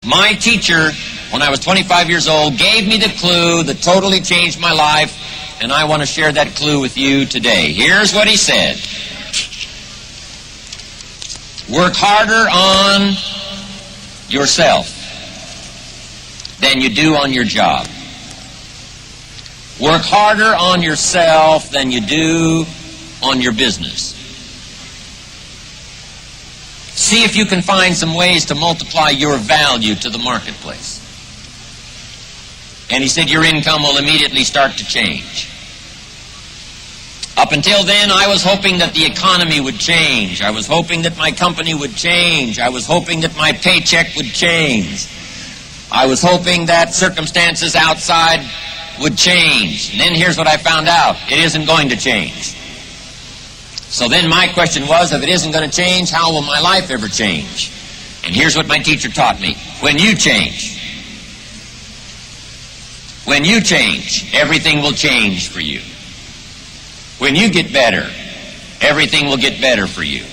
My teacher, when I was 25 years old, gave me the clue that totally changed my life, and I want to share that clue with you today. Here's what he said. Work harder on yourself than you do on your job. Work harder on yourself than you do on your business. See if you can find some ways to multiply your value to the marketplace. And he said your income will immediately start to change. Up until then, I was hoping that the economy would change. I was hoping that my company would change. I was hoping that my paycheck would change. I was hoping that circumstances outside would change. And then here's what I found out. It isn't going to change. So then my question was, if it isn't going to change, how will my life ever change? And here's what my teacher taught me. When you change, everything will change for you. When you get better, everything will get better for you.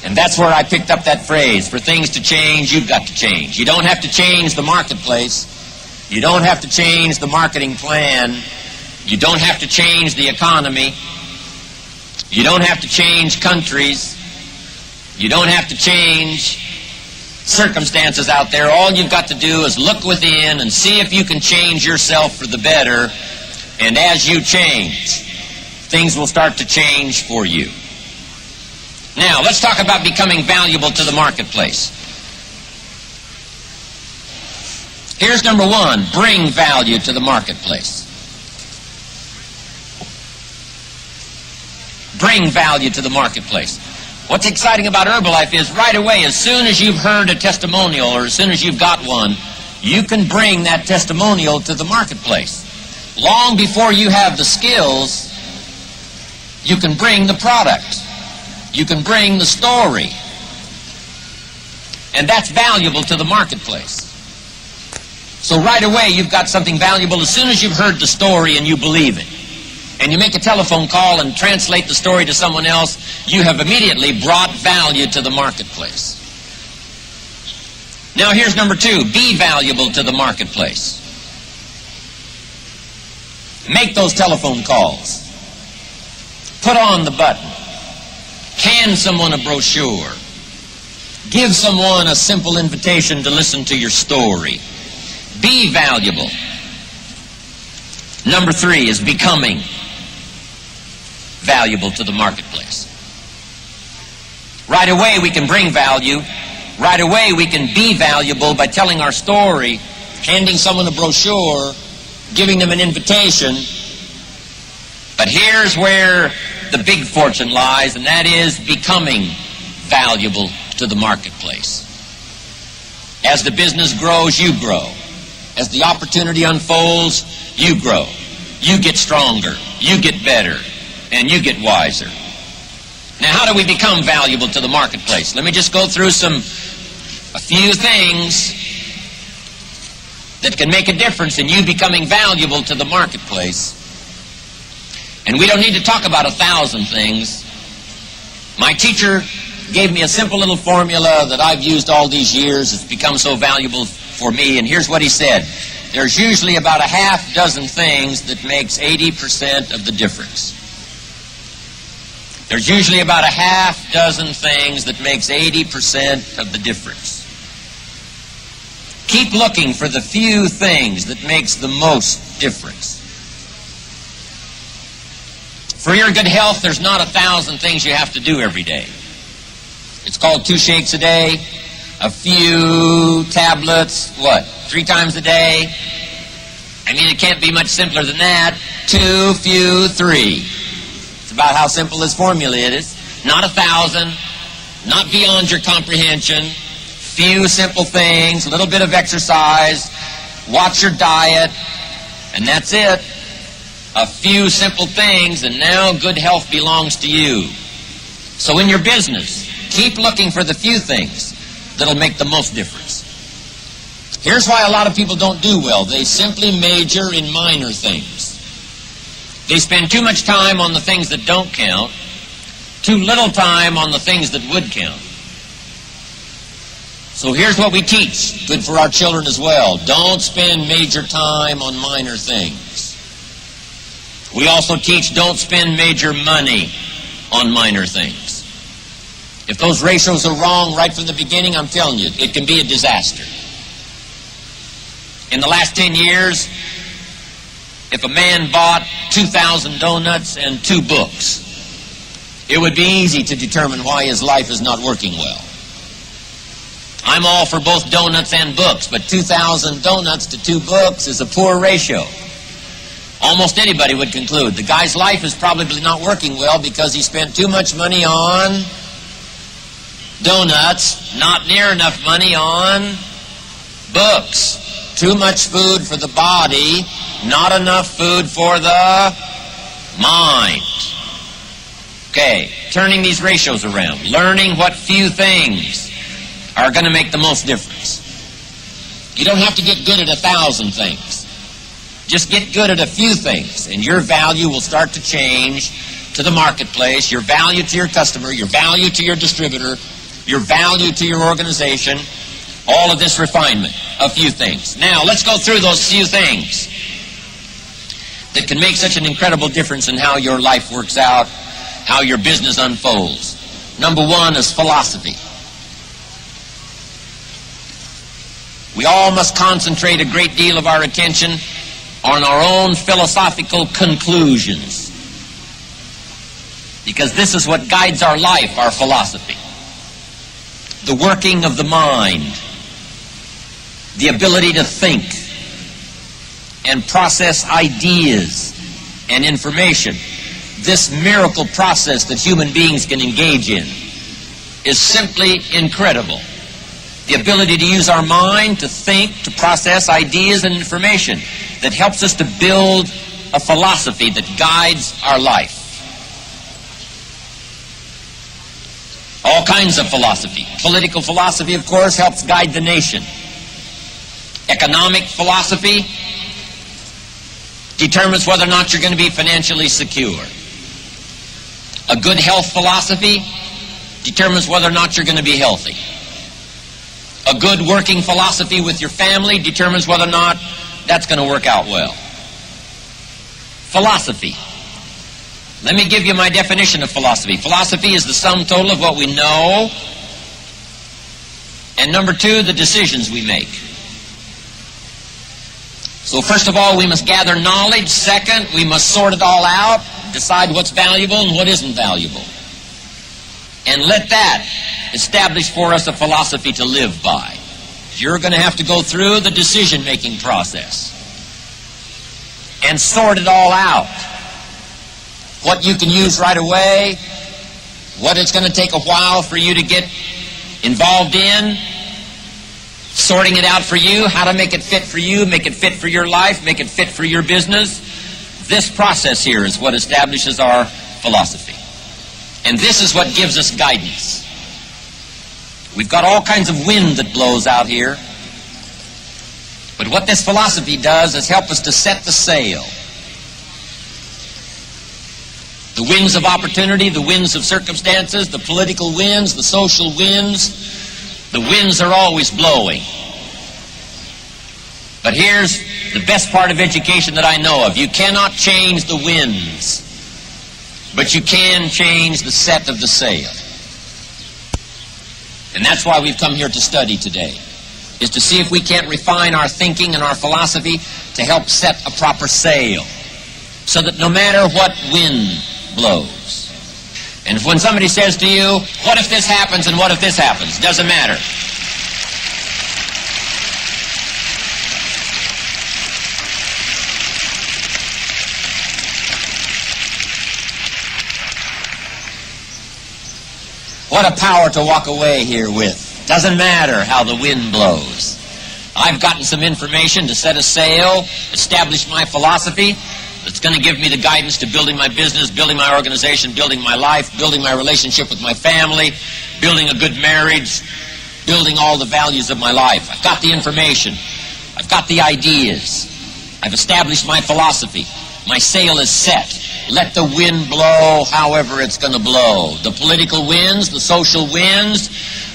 And that's where I picked up that phrase, for things to change, you've got to change. You don't have to change the marketplace. You don't have to change the marketing plan. You don't have to change the economy. You don't have to change countries. You don't have to change circumstances out there. All you've got to do is look within and see if you can change yourself for the better. And as you change, things will start to change for you. Now, let's talk about becoming valuable to the marketplace. Here's number one, bring value to the marketplace. Bring value to the marketplace. What's exciting about Herbalife is right away, as soon as you've heard a testimonial or as soon as you've got one, you can bring that testimonial to the marketplace. Long before you have the skills, you can bring the product. You can bring the story. And that's valuable to the marketplace. So right away, you've got something valuable as soon as you've heard the story and you believe it. And you make a telephone call and translate the story to someone else, you have immediately brought value to the marketplace. Now here's number two, be valuable to the marketplace. Make those telephone calls. Put on the button. Hand someone a brochure. Give someone a simple invitation to listen to your story. Be valuable. Number three is becoming valuable to the marketplace. Right away we can bring value. Right away we can be valuable by telling our story, handing someone a brochure, giving them an invitation. But here's where the big fortune lies, and that is becoming valuable to the marketplace. As the business grows, you grow. As the opportunity unfolds, you grow. You get stronger. You get better. And you get wiser. Now, how do we become valuable to the marketplace? Let me just go through a few things that can make a difference in you becoming valuable to the marketplace. And we don't need to talk about 1,000 things. My teacher gave me a simple little formula that I've used all these years. It's become so valuable for me. And here's what he said. There's usually about a half dozen things that makes 80% of the difference. There's usually about a half dozen things that makes 80% of the difference. Keep looking for the few things that makes the most difference. For your good health, there's not 1,000 things you have to do every day. It's called 2 shakes a day, a few tablets, 3 times a day? I mean, it can't be much simpler than that. 2, few, 3. It's about how simple this formula is. Not 1,000, not beyond your comprehension. Few simple things, a little bit of exercise, watch your diet, and that's it. A few simple things, and now good health belongs to you. So in your business, keep looking for the few things that'll make the most difference. Here's why a lot of people don't do well. They simply major in minor things. They spend too much time on the things that don't count, too little time on the things that would count. So here's what we teach, good for our children as well. Don't spend major time on minor things. We also teach don't spend major money on minor things. If those ratios are wrong right from the beginning, I'm telling you, it can be a disaster. In the last 10 years, if a man bought 2,000 donuts and 2 books, it would be easy to determine why his life is not working well. I'm all for both donuts and books, but 2,000 donuts to 2 books is a poor ratio. Almost anybody would conclude the guy's life is probably not working well because he spent too much money on donuts, not near enough money on books. Too much food for the body, not enough food for the mind. Okay, turning these ratios around, learning what few things are going to make the most difference. You don't have to get good at 1,000 things. Just get good at a few things, and your value will start to change to the marketplace, your value to your customer, your value to your distributor, your value to your organization, all of this refinement, a few things. Now, let's go through those few things that can make such an incredible difference in how your life works out, how your business unfolds. Number 1 is philosophy. We all must concentrate a great deal of our attention on our own philosophical conclusions, because this is what guides our life, our philosophy. The working of the mind, the ability to think and process ideas and information. This miracle process that human beings can engage in is simply incredible. The ability to use our mind to think, to process ideas and information that helps us to build a philosophy that guides our life. All kinds of philosophy. Political philosophy, of course, helps guide the nation. Economic philosophy determines whether or not you're going to be financially secure. A good health philosophy determines whether or not you're going to be healthy. A good working philosophy with your family determines whether or not that's going to work out well. Philosophy. Let me give you my definition of philosophy. Philosophy is the sum total of what we know, and number 2, the decisions we make. So first of all, we must gather knowledge. Second, we must sort it all out, decide what's valuable and what isn't valuable. And let that establish for us a philosophy to live by. You're going to have to go through the decision-making process and sort it all out. What you can use right away, what it's going to take a while for you to get involved in, sorting it out for you, how to make it fit for you, make it fit for your life, make it fit for your business. This process here is what establishes our philosophy. And this is what gives us guidance. We've got all kinds of wind that blows out here. But what this philosophy does is help us to set the sail. The winds of opportunity, the winds of circumstances, the political winds, the social winds, the winds are always blowing. But here's the best part of education that I know of. You cannot change the winds, but you can change the set of the sail. And that's why we've come here to study today, is to see if we can't refine our thinking and our philosophy to help set a proper sail, so that no matter what wind blows. And when somebody says to you, what if this happens and what if this happens? Doesn't matter. What a power to walk away here with. Doesn't matter how the wind blows. I've gotten some information to set a sail, establish my philosophy that's going to give me the guidance to building my business, building my organization, building my life, building my relationship with my family, building a good marriage, building all the values of my life. I've got the information. I've got the ideas. I've established my philosophy. My sail is set. Let the wind blow however it's going to blow. The political winds, the social winds,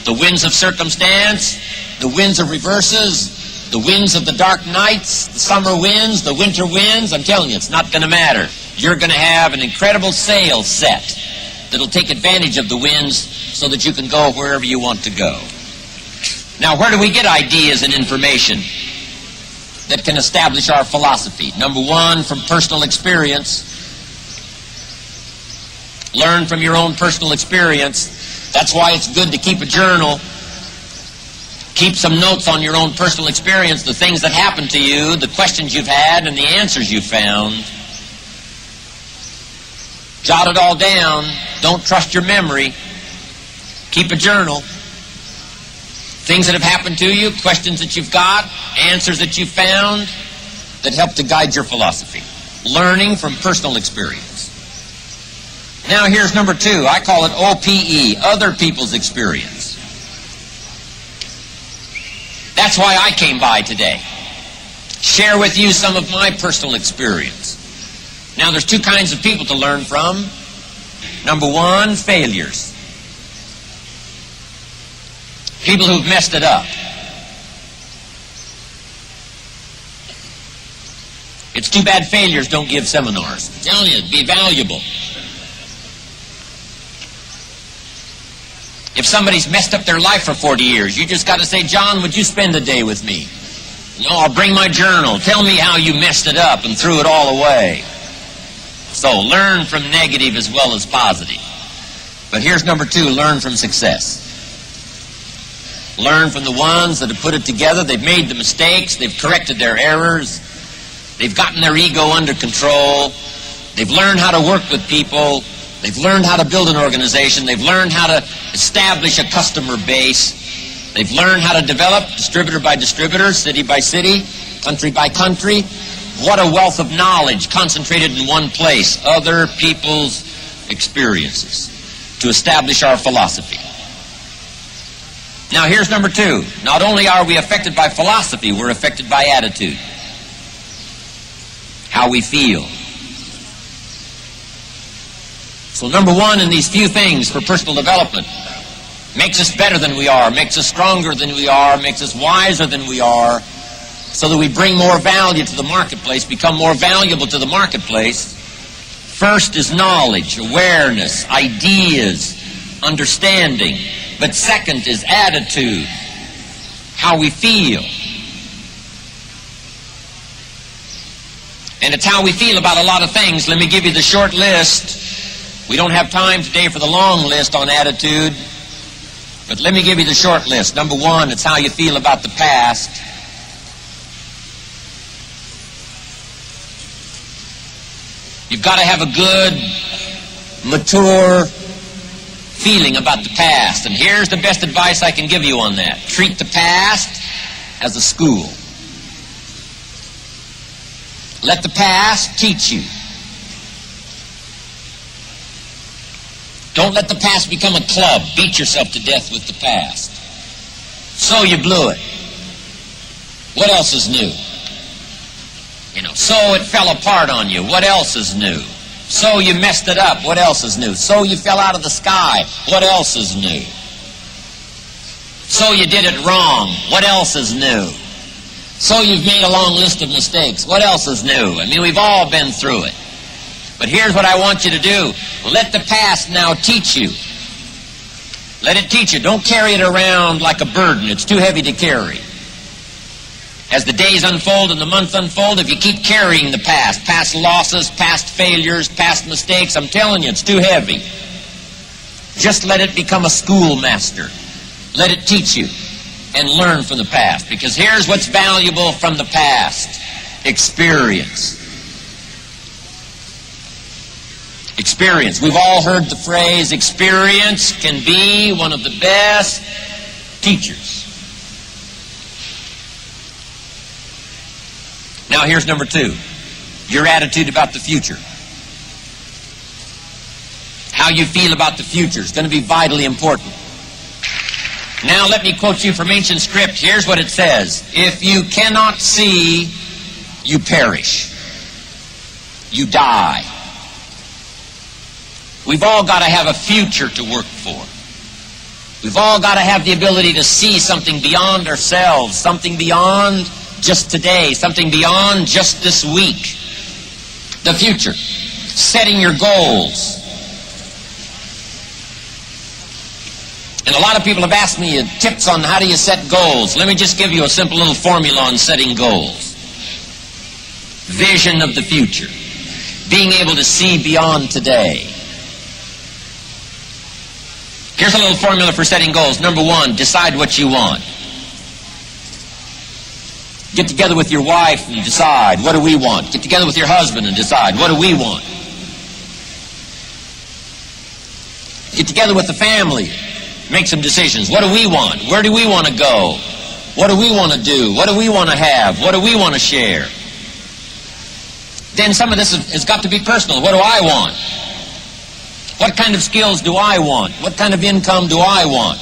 the winds of circumstance, the winds of reverses, the winds of the dark nights, the summer winds, the winter winds. I'm telling you, it's not going to matter. You're going to have an incredible sail set that'll take advantage of the winds so that you can go wherever you want to go. Now, where do we get ideas and information that can establish our philosophy? Number one, from personal experience. Learn from your own personal experience. That's why it's good to keep a journal. Keep some notes on your own personal experience, the things that happened to you, the questions you've had, and the answers you've found. Jot it all down. Don't trust your memory. Keep a journal. Things that have happened to you, questions that you've got, answers that you've found that help to guide your philosophy. Learning from personal experience. Now here's number two. I call it OPE, other people's experience. That's why I came by today. Share with you some of my personal experience. Now there's two kinds of people to learn from. Number one, failures. People who've messed it up. It's too bad failures don't give seminars. I'm telling you, it'd be valuable. If somebody's messed up their life for 40 years, you just got to say, John, would you spend a day with me? No, I'll bring my journal. Tell me how you messed it up and threw it all away. So learn from negative as well as positive. But here's number two, learn from success. Learn from the ones that have put it together. They've made the mistakes. They've corrected their errors. They've gotten their ego under control. They've learned how to work with people. They've learned how to build an organization. They've learned how to establish a customer base. They've learned how to develop distributor by distributor, city by city, country by country. What a wealth of knowledge concentrated in one place. Other people's experiences to establish our philosophy. Now here's number two. Not only are we affected by philosophy, we're affected by attitude. How we feel. So number one in these few things for personal development makes us better than we are, makes us stronger than we are, makes us wiser than we are, so that we bring more value to the marketplace, become more valuable to the marketplace. First is knowledge, awareness, ideas, understanding. But second is attitude, how we feel. And it's how we feel about a lot of things. Let me give you the short list. We don't have time today for the long list on attitude, but let me give you the short list. Number one, it's how you feel about the past. You've got to have a good, mature feeling about the past. And here's the best advice I can give you on that. Treat the past as a school. Let the past teach you. Don't let the past become a club. Beat yourself to death with the past. So you blew it. What else is new? So it fell apart on you. What else is new? So you messed it up. What else is new? So you fell out of the sky. What else is new? So you did it wrong. What else is new? So you've made a long list of mistakes. What else is new? I mean, we've all been through it. But here's what I want you to do. Let the past now teach you. Let it teach you. Don't carry it around like a burden. It's too heavy to carry. As the days unfold and the months unfold, if you keep carrying the past losses, past failures, past mistakes, I'm telling you, it's too heavy. Just let it become a schoolmaster. Let it teach you and learn from the past. Because here's what's valuable from the past. Experience. Experience. We've all heard the phrase, experience can be one of the best teachers. Now here's number two. Your attitude about the future. How you feel about the future is going to be vitally important. Now let me quote you from ancient script. Here's what it says. If you cannot see, you perish. You die. We've all got to have a future to work for. We've all got to have the ability to see something beyond ourselves, something beyond just today, something beyond just this week. The future. Setting your goals. And a lot of people have asked me tips on how do you set goals. Let me just give you a simple little formula on setting goals. Vision of the future. Being able to see beyond today. Here's a little formula for setting goals. Number one, decide what you want. Get together with your wife and decide, what do we want? Get together with your husband and decide, what do we want? Get together with the family. Make some decisions. What do we want? Where do we want to go? What do we want to do? What do we want to have? What do we want to share? Then some of this has got to be personal. What do I want? What kind of skills do I want? What kind of income do I want?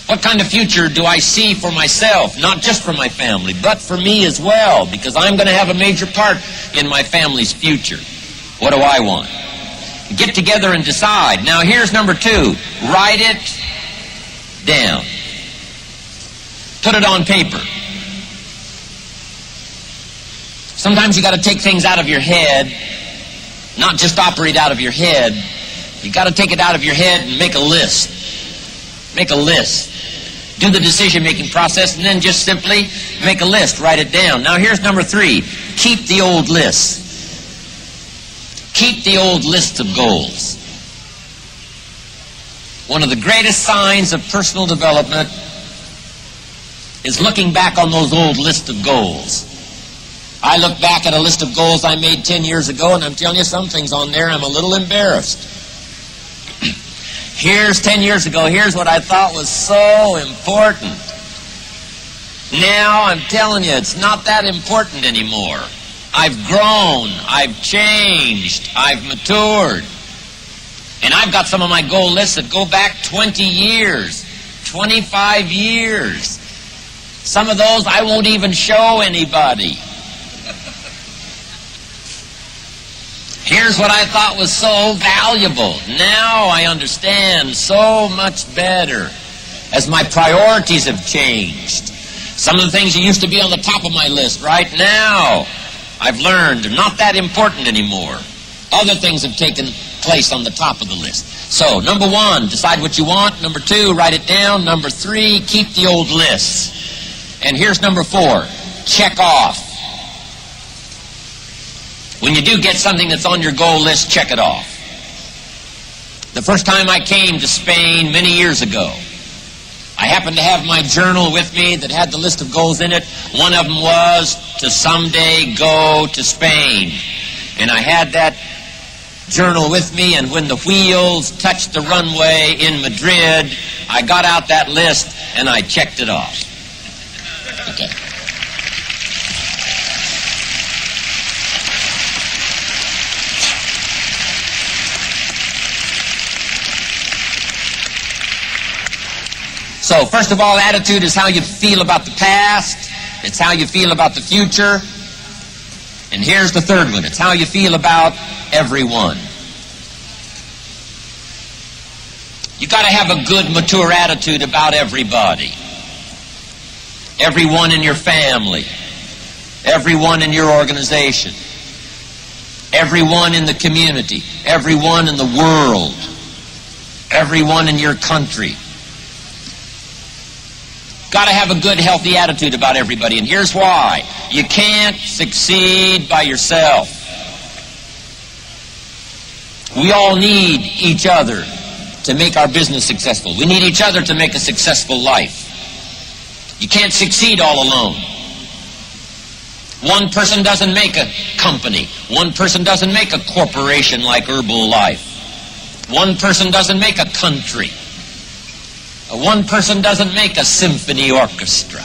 What kind of future do I see for myself? Not just for my family, but for me as well, because I'm going to have a major part in my family's future. What do I want? Get together and decide. Now here's number two. Write it down. Put it on paper. Sometimes you got to take things out of your head, not just operate out of your head. You got to take it out of your head and make a list. Make a list. Do the decision-making process and then just simply make a list. Write it down. Now here's number three. Keep the old lists. Keep the old list of goals. One of the greatest signs of personal development is looking back on those old lists of goals. I look back at a list of goals I made 10 years ago, and I'm telling you, some things on there I'm a little embarrassed. Here's 10 years ago, here's what I thought was so important. Now I'm telling you, it's not that important anymore. I've grown, I've changed, I've matured. And I've got some of my goal lists that go back 20 years, 25 years. Some of those I won't even show anybody. Here's what I thought was so valuable. Now I understand so much better as my priorities have changed. Some of the things that used to be on the top of my list right now, I've learned they're not that important anymore. Other things have taken place on the top of the list. So, number one, decide what you want. Number two, write it down. Number three, keep the old lists. And here's number four, check off. When you do get something that's on your goal list, check it off. The first time I came to Spain many years ago, I happened to have my journal with me that had the list of goals in it. One of them was to someday go to Spain. And I had that journal with me, and when the wheels touched the runway in Madrid, I got out that list and I checked it off. Okay. So, first of all, attitude is how you feel about the past. It's how you feel about the future. And here's the third one. It's how you feel about everyone. You got to have a good, mature attitude about everybody. Everyone in your family. Everyone in your organization. Everyone in the community. Everyone in the world. Everyone in your country. Got to have a good, healthy attitude about everybody, and here's why. You can't succeed by yourself. We all need each other to make our business successful. We need each other to make a successful life. You can't succeed all alone. One person doesn't make a company. One person doesn't make a corporation like Herbalife. One person doesn't make a country. One person doesn't make a symphony orchestra.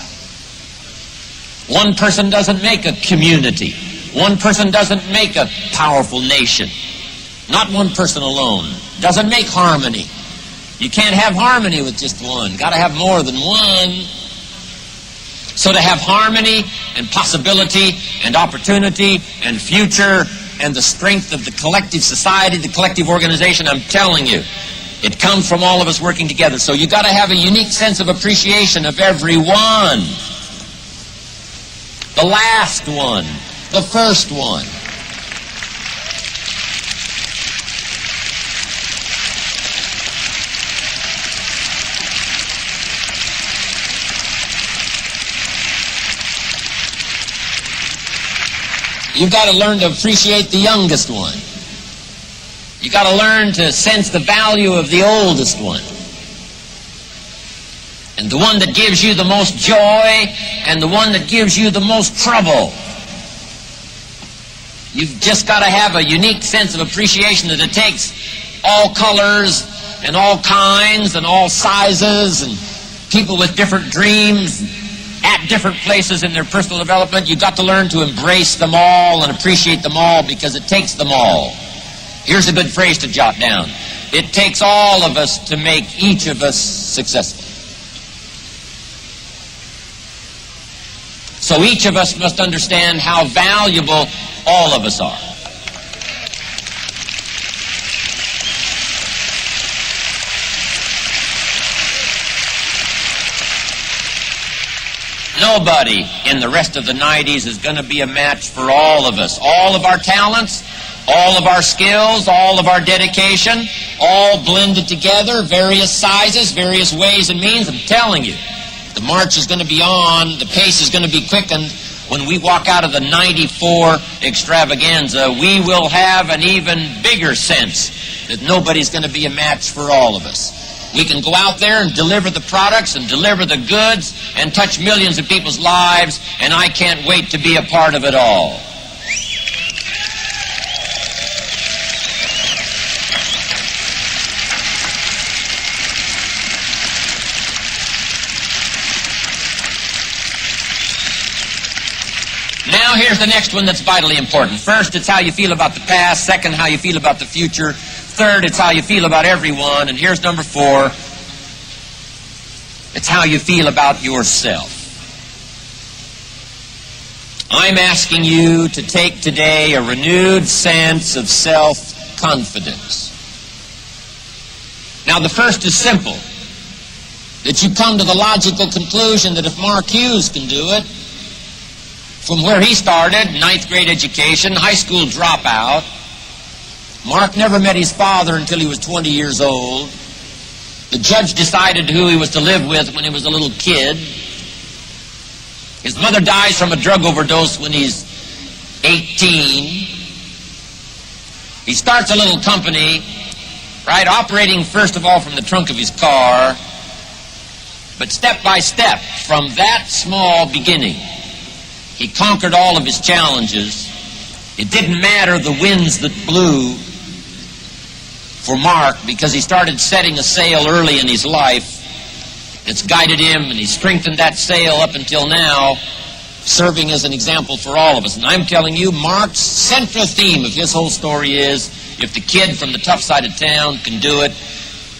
One person doesn't make a community. One person doesn't make a powerful nation. Not one person alone. Doesn't make harmony. You can't have harmony with just one. Got to have more than one. So to have harmony and possibility and opportunity and future and the strength of the collective society, the collective organization, I'm telling you, It comes from all of us working together. So you got to have a unique sense of appreciation of everyone. The last one, the first one. You've got to learn to appreciate the youngest one. You've got to learn to sense the value of the oldest one. And the one that gives you the most joy and the one that gives you the most trouble. You've just got to have a unique sense of appreciation that it takes all colors and all kinds and all sizes and people with different dreams at different places in their personal development. You've got to learn to embrace them all and appreciate them all because it takes them all. Here's a good phrase to jot down. It takes all of us to make each of us successful. So each of us must understand how valuable all of us are. Nobody in the rest of the 90s is going to be a match for all of us. All of our talents, all of our skills, all of our dedication, all blended together, various sizes, various ways and means. I'm telling you, the march is going to be on, the pace is going to be quickened. When we walk out of the 94 extravaganza, we will have an even bigger sense that nobody's going to be a match for all of us. We can go out there and deliver the products and deliver the goods and touch millions of people's lives, and I can't wait to be a part of it all. Now here's the next one that's vitally important. First, it's how you feel about the past. Second, how you feel about the future. Third, it's how you feel about everyone. And here's number 4. It's how you feel about yourself. I'm asking you to take today a renewed sense of self-confidence. Now, the first is simple. That you come to the logical conclusion that if Mark Hughes can do it, from where he started, 9th grade education, high school dropout, Mark never met his father until he was 20 years old. The judge decided who he was to live with when he was a little kid. His mother dies from a drug overdose when he's 18. He starts a little company, right, operating first of all from the trunk of his car, but step by step, from that small beginning, he conquered all of his challenges. It didn't matter the winds that blew for Mark, because he started setting a sail early in his life. It's guided him, and he's strengthened that sail up until now, serving as an example for all of us. And I'm telling you, Mark's central theme of his whole story is, if the kid from the tough side of town can do it,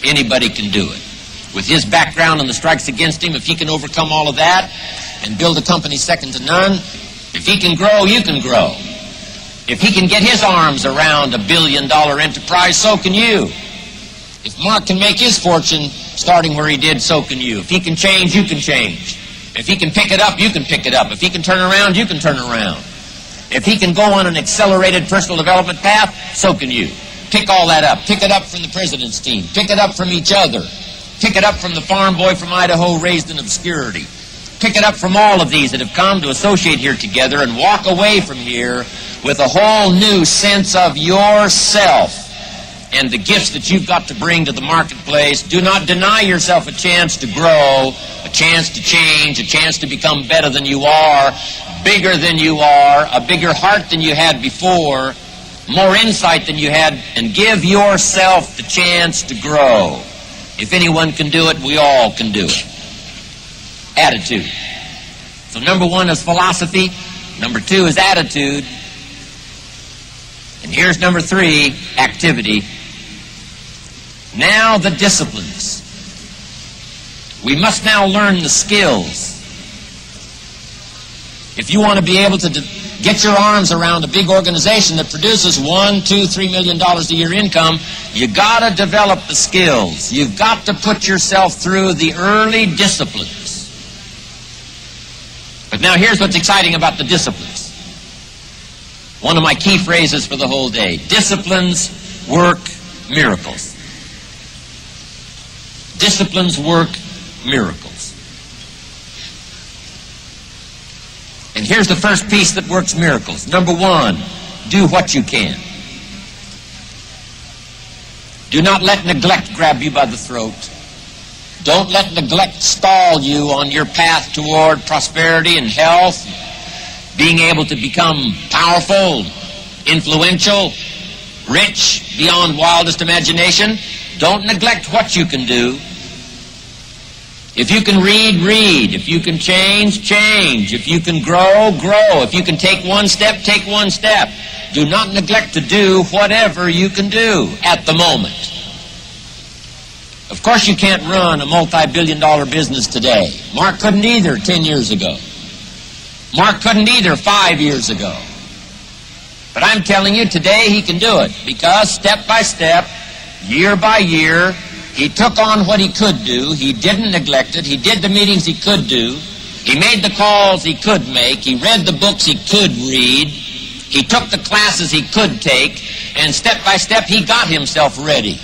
anybody can do it. With his background and the strikes against him, if he can overcome all of that and build a company second to none, if he can grow, you can grow. If he can get his arms around $1 billion enterprise, so can you. If Mark can make his fortune starting where he did, so can you. If he can change, you can change. If he can pick it up, you can pick it up. If he can turn around, you can turn around. If he can go on an accelerated personal development path, so can you. Pick all that up. Pick it up from the president's team. Pick it up from each other. Pick it up from the farm boy from Idaho raised in obscurity. Pick it up from all of these that have come to associate here together and walk away from here with a whole new sense of yourself and the gifts that you've got to bring to the marketplace. Do not deny yourself a chance to grow, a chance to change, a chance to become better than you are, bigger than you are, a bigger heart than you had before, more insight than you had, and give yourself the chance to grow. If anyone can do it, we all can do it. Attitude. So number 1 is philosophy. Number 2 is attitude. And here's number 3, activity. Now the disciplines. We must now learn the skills. If you want to be able to get your arms around a big organization that produces $1, $2, $3 million a year income, you got to develop the skills. You've got to put yourself through the early disciplines. But now here's what's exciting about the disciplines. One of my key phrases for the whole day. Disciplines work miracles. Disciplines work miracles. And here's the first piece that works miracles. Number one, do what you can. Do not let neglect grab you by the throat. Don't let neglect stall you on your path toward prosperity and health, being able to become powerful, influential, rich beyond wildest imagination. Don't neglect what you can do. If you can read, read. If you can change, change. If you can grow, grow. If you can take one step, take one step. Do not neglect to do whatever you can do at the moment. Of course you can't run a multi-billion-dollar business today. Mark couldn't either 10 years ago. Mark couldn't either 5 years ago. But I'm telling you, today he can do it because step by step, year by year, he took on what he could do. He didn't neglect it. He did the meetings he could do. He made the calls he could make. He read the books he could read. He took the classes he could take. And step by step, he got himself ready.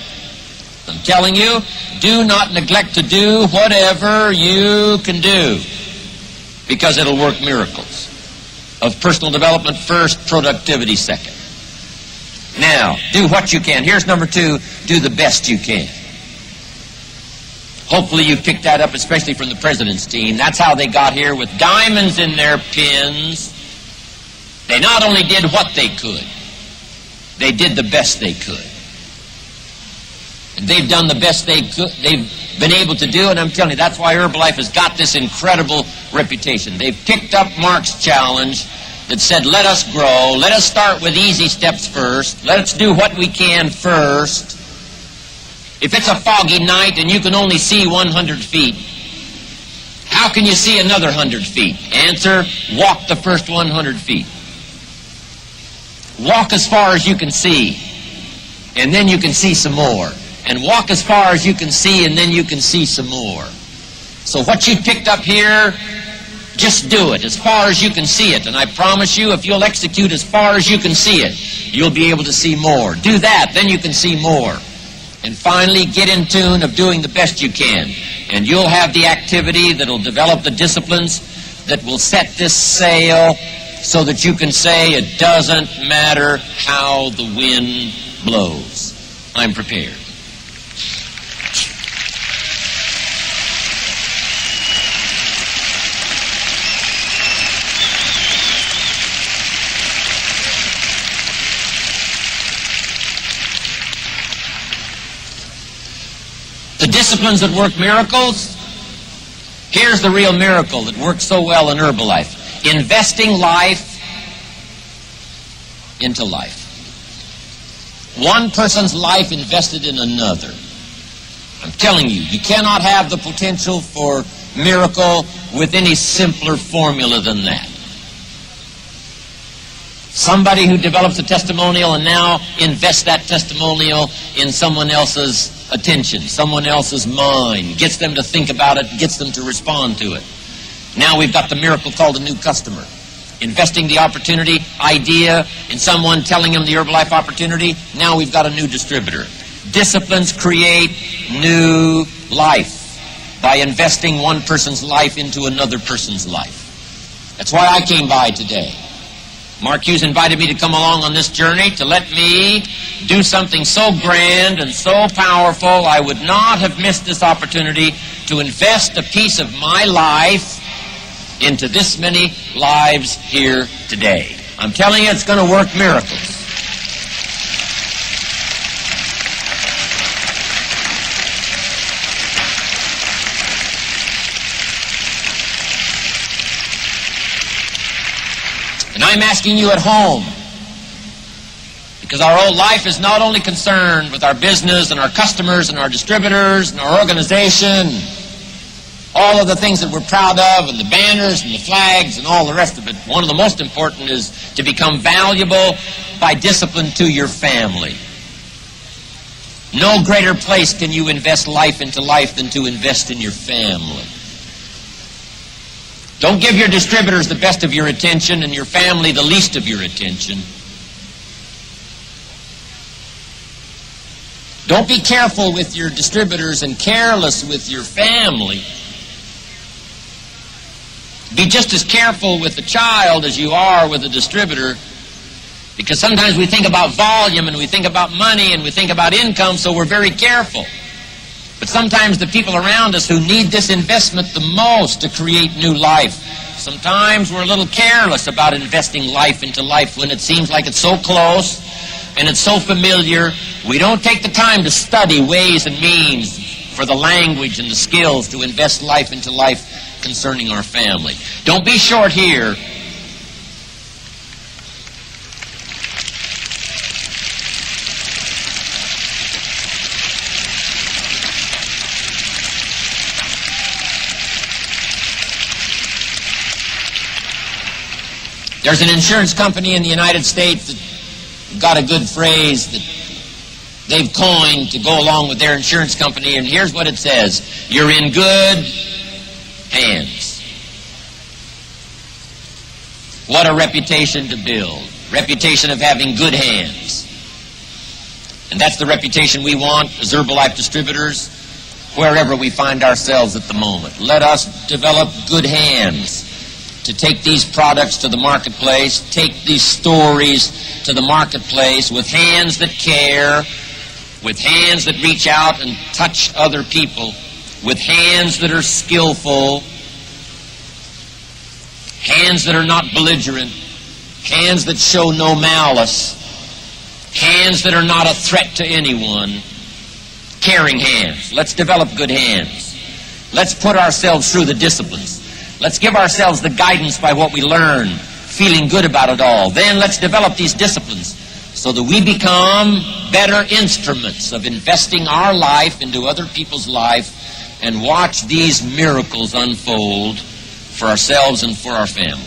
I'm telling you, do not neglect to do whatever you can do because it'll work miracles. Of personal development first, productivity second. Now, do what you can. Here's number two, do the best you can. Hopefully you picked that up, especially from the president's team. That's how they got here, with diamonds in their pins. They not only did what they could, they did the best they could. And they've done the best they could, they've been able to do, and I'm telling you, that's why Herbalife has got this incredible reputation. They've picked up Mark's challenge that said, let us grow, let us start with easy steps first, let's do what we can first. If it's a foggy night and you can only see 100 feet, how can you see another 100 feet? Answer, walk the first 100 feet. Walk as far as you can see, and then you can see some more. And walk as far as you can see, and then you can see some more. So what you picked up here, just do it as far as you can see it. And I promise you, if you'll execute as far as you can see it, you'll be able to see more. Do that, then you can see more. And finally, get in tune of doing the best you can. And you'll have the activity that'll develop the disciplines that will set this sail so that you can say, it doesn't matter how the wind blows. I'm prepared. The disciplines that work miracles, here's the real miracle that works so well in Herbalife. Investing life into life. One person's life invested in another. I'm telling you, you cannot have the potential for miracle with any simpler formula than that. Somebody who develops a testimonial and now invests that testimonial in someone else's attention, someone else's mind, gets them to think about it, gets them to respond to it. Now we've got the miracle called a new customer. Investing the opportunity, idea, in someone telling them the Herbalife opportunity, now we've got a new distributor. Disciplines create new life by investing one person's life into another person's life. That's why I came by today. Mark Hughes invited me to come along on this journey to let me do something so grand and so powerful. I would not have missed this opportunity to invest a piece of my life into this many lives here today. I'm telling you, it's going to work miracles. And I'm asking you at home, because our whole life is not only concerned with our business and our customers and our distributors and our organization, all of the things that we're proud of, and the banners and the flags and all the rest of it. One of the most important is to become valuable by discipline to your family. No greater place can you invest life into life than to invest in your family. Don't give your distributors the best of your attention and your family the least of your attention. Don't be careful with your distributors and careless with your family. Be just as careful with the child as you are with the distributor, because sometimes we think about volume and we think about money and we think about income, so we're very careful. But sometimes the people around us who need this investment the most to create new life, sometimes we're a little careless about investing life into life when it seems like it's so close and it's so familiar. We don't take the time to study ways and means for the language and the skills to invest life into life concerning our family. Don't be short here. There's an insurance company in the United States that got a good phrase that they've coined to go along with their insurance company, and here's what it says: you're in good hands. What a reputation to build. Reputation of having good hands. And that's the reputation we want as Herbalife distributors wherever we find ourselves at the moment. Let us develop good hands to take these products to the marketplace, take these stories to the marketplace with hands that care, with hands that reach out and touch other people, with hands that are skillful, hands that are not belligerent, hands that show no malice, hands that are not a threat to anyone, caring hands. Let's develop good hands. Let's put ourselves through the disciplines. Let's give ourselves the guidance by what we learn, feeling good about it all. Then let's develop these disciplines so that we become better instruments of investing our life into other people's life and watch these miracles unfold for ourselves and for our family.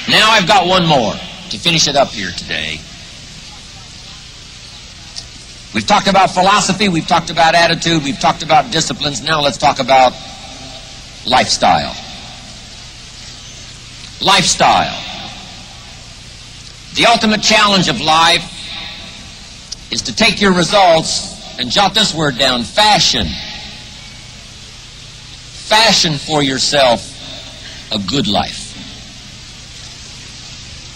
Now I've got one more to finish it up here today. We've talked about philosophy, we've talked about attitude, we've talked about disciplines. Now let's talk about lifestyle. Lifestyle. The ultimate challenge of life is to take your results and jot this word down: fashion. Fashion for yourself a good life.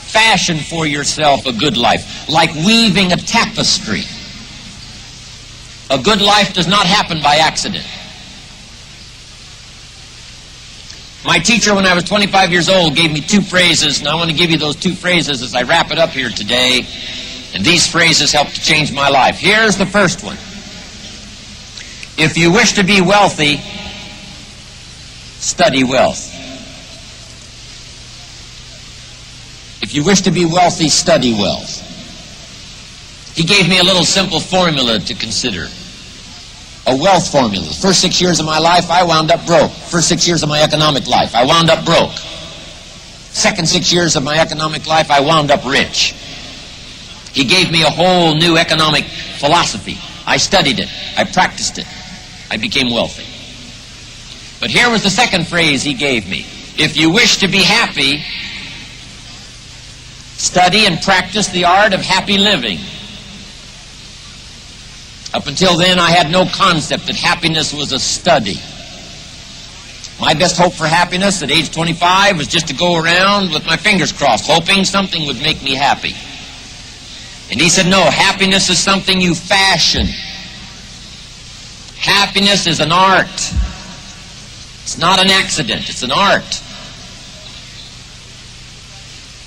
Fashion for yourself a good life, like weaving a tapestry. A good life does not happen by accident. My teacher, when I was 25 years old, gave me two phrases, and I want to give you those two phrases as I wrap it up here today. And these phrases helped to change my life. Here's the first one. If you wish to be wealthy, study wealth. If you wish to be wealthy, study wealth. He gave me a little simple formula to consider. A wealth formula. The first 6 years of my life, I wound up broke. First 6 years of my economic life, I wound up broke. Second 6 years of my economic life, I wound up rich. He gave me a whole new economic philosophy. I studied it. I practiced it. I became wealthy. But here was the second phrase he gave me. If you wish to be happy, study and practice the art of happy living. Up until then, I had no concept that happiness was a study. My best hope for happiness at age 25 was just to go around with my fingers crossed, hoping something would make me happy. And he said, no, happiness is something you fashion. Happiness is an art. It's not an accident, it's an art.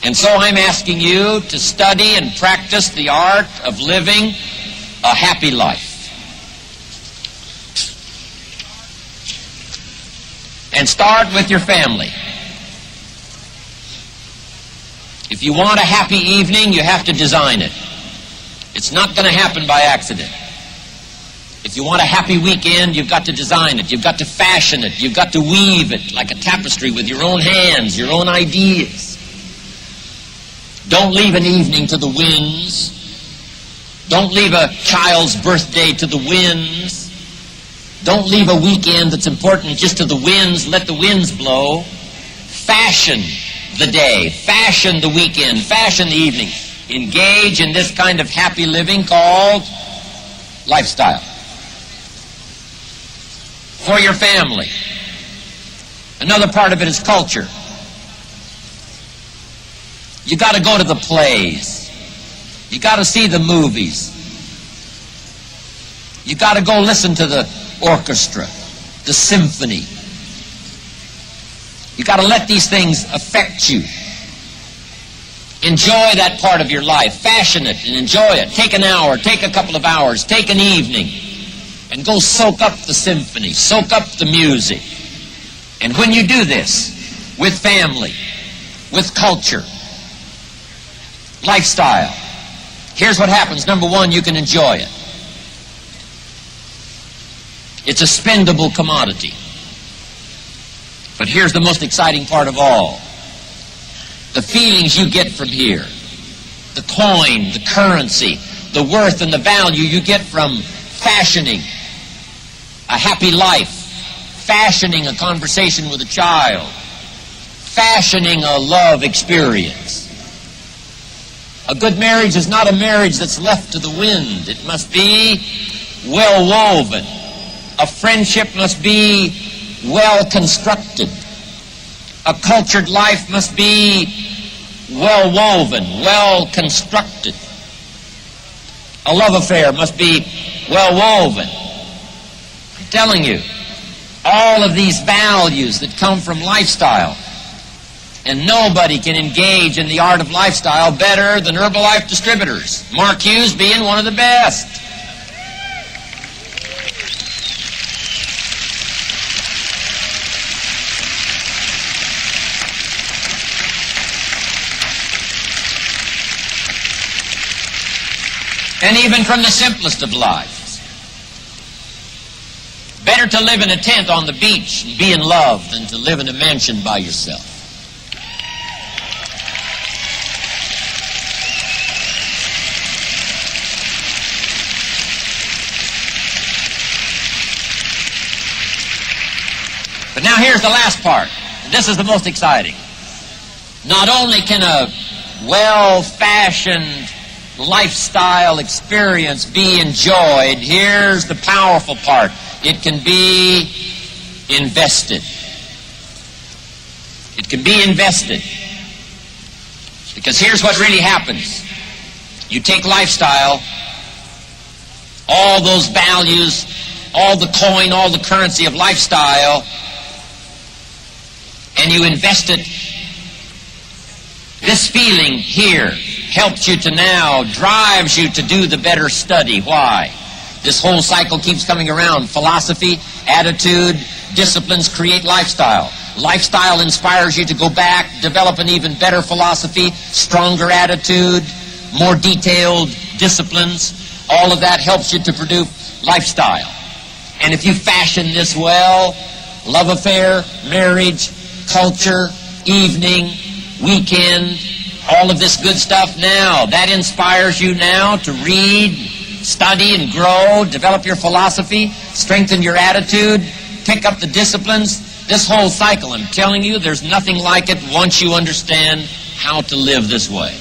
And so I'm asking you to study and practice the art of living a happy life. And start with your family. If you want a happy evening, you have to design it. It's not going to happen by accident. If you want a happy weekend, you've got to design it. You've got to fashion it. You've got to weave it like a tapestry with your own hands, your own ideas. Don't leave an evening to the winds. Don't leave a child's birthday to the winds. Don't leave a weekend that's important just to the winds. Let the winds blow. Fashion the day. Fashion the weekend. Fashion the evening. Engage in this kind of happy living called lifestyle. For your family. Another part of it is culture. You got to go to the plays. You got to see the movies. You got to go listen to the orchestra, the symphony. You got to let these things affect you. Enjoy that part of your life. Fashion it and enjoy it. Take an hour, take a couple of hours, take an evening, and go soak up the symphony, soak up the music. And when you do this, with family, with culture, lifestyle, here's what happens. Number one, you can enjoy it. It's a spendable commodity. But here's the most exciting part of all. The feelings you get from here, the coin, the currency, the worth and the value you get from fashioning a happy life, fashioning a conversation with a child, fashioning a love experience. A good marriage is not a marriage that's left to the wind. It must be well woven. A friendship must be well constructed. A cultured life must be well woven, well constructed. A love affair must be well woven. I'm telling you, all of these values that come from lifestyle, and nobody can engage in the art of lifestyle better than Herbalife distributors, Mark Hughes being one of the best. And even from the simplest of lives. Better to live in a tent on the beach and be in love than to live in a mansion by yourself. But now here's the last part. And this is the most exciting. Not only can a well-fashioned lifestyle experience be enjoyed, here's the powerful part. It can be invested. It can be invested. Because here's what really happens. You take lifestyle, all those values, all the coin, all the currency of lifestyle, and you invest it. This feeling here helps you to now, drives you to do the better study. Why? This whole cycle keeps coming around. Philosophy, attitude, disciplines create lifestyle. Lifestyle inspires you to go back, develop an even better philosophy, stronger attitude, more detailed disciplines. All of that helps you to produce lifestyle. And if you fashion this well, love affair, marriage, culture, evening, weekend, all of this good stuff now, that inspires you now to read, study and grow, develop your philosophy, strengthen your attitude, pick up the disciplines. This whole cycle, I'm telling you, there's nothing like it once you understand how to live this way.